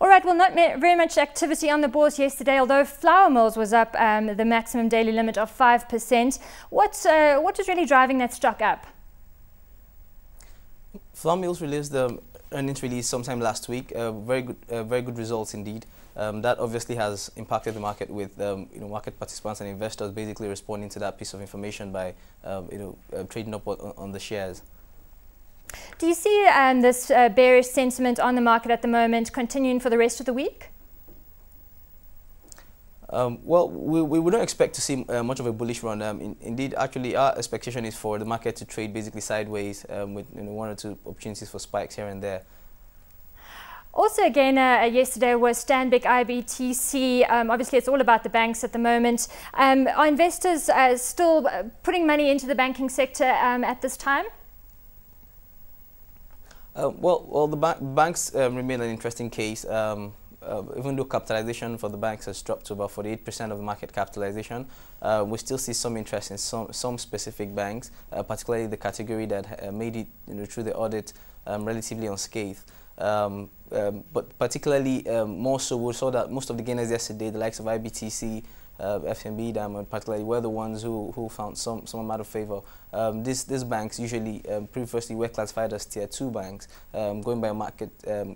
All right, well, not very much activity on the bourse yesterday, although Flourmills was up the maximum daily limit of 5%. What is really driving that stock up? Flourmills released the earnings release sometime last week. Very good results indeed. That obviously has impacted the market with market participants and investors basically responding to that piece of information by trading up on the shares. Do you see this bearish sentiment on the market at the moment continuing for the rest of the week? Well, we wouldn't expect to see much of a bullish run. Indeed, actually, our expectation is for the market to trade basically sideways with one or two opportunities for spikes here and there. Also, again, yesterday was Stanbic IBTC. Obviously, it's all about the banks at the moment. Are investors still putting money into the banking sector at this time? Well, the banks remain an interesting case. Even though capitalization for the banks has dropped to about 48% of the market capitalization, we still see some interest in some specific banks, particularly the category that made it through the audit relatively unscathed. But particularly more so, we saw that most of the gainers yesterday, the likes of IBTC, FNB, Diamond, particularly, were the ones who found some amount of favor. These banks usually previously were classified as tier 2 banks, going by market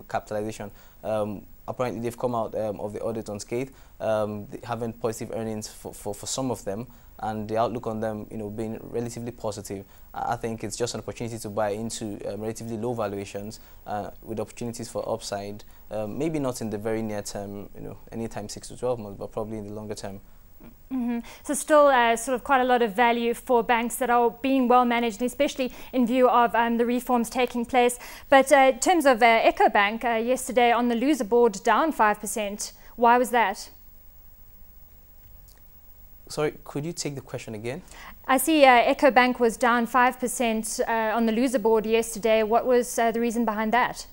capitalization. Apparently, they've come out of the audit unscathed, having positive earnings for some of them, and the outlook on them, being relatively positive. I think it's just an opportunity to buy into relatively low valuations with opportunities for upside. Maybe not in the very near term, anytime 6 to 12 months, but probably in the longer term. Mm-hmm. So still sort of quite a lot of value for banks that are being well managed, especially in view of the reforms taking place. But in terms of EcoBank, yesterday on the loser board, down 5%. Why was that? Sorry, could you take the question again? I see EcoBank was down 5% on the loser board yesterday. What was the reason behind that?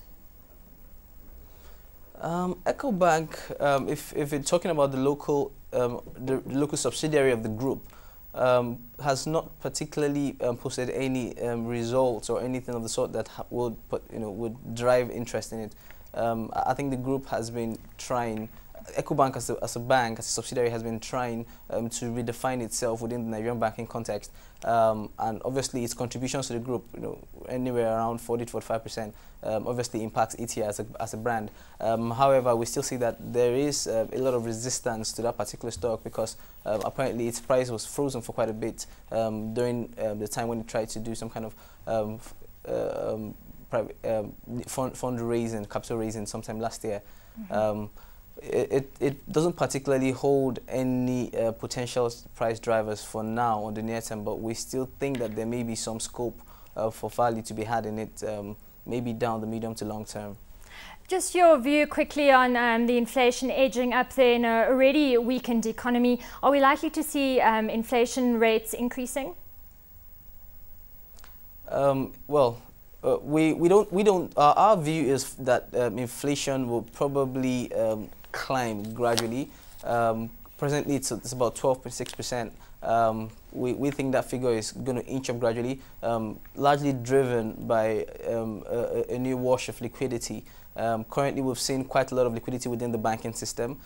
EcoBank, if you're talking about the local subsidiary of the group, has not particularly posted any results or anything of the sort that would drive interest in it. I think the group has been trying. EcoBank as a bank, as a subsidiary, has been trying to redefine itself within the Nigerian banking context, and obviously its contributions to the group, anywhere around 40 to 45%, obviously impacts it as a brand. However, we still see that there is a lot of resistance to that particular stock because apparently its price was frozen for quite a bit during the time when it tried to do some kind of fundraising, capital raising sometime last year. Mm-hmm. It doesn't particularly hold any potential price drivers for now on the near term, but we still think that there may be some scope for value to be had in it, maybe down the medium to long term. Just your view quickly on the inflation edging up there in a already weakened economy. Are we likely to see inflation rates increasing? We don't. Our view is that inflation will probably climb gradually. Presently, it's about 12.6%. We think that figure is going to inch up gradually, largely driven by a new wash of liquidity. Currently, we've seen quite a lot of liquidity within the banking system.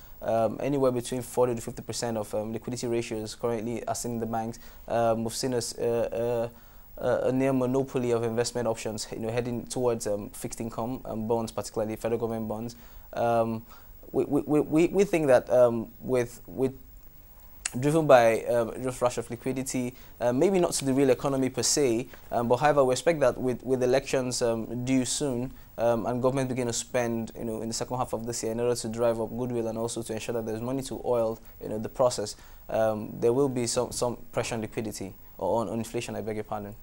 Anywhere between 40 to 50% of liquidity ratios currently are seen in the banks. We've seen a near monopoly of investment options, heading towards fixed income bonds, particularly federal government bonds. We think that with driven by just rush of liquidity, maybe not to the real economy per se, but however we expect that with elections due soon and government begin to spend in the second half of this year in order to drive up goodwill and also to ensure that there's money to oil the process, there will be some pressure on liquidity or on inflation, I beg your pardon.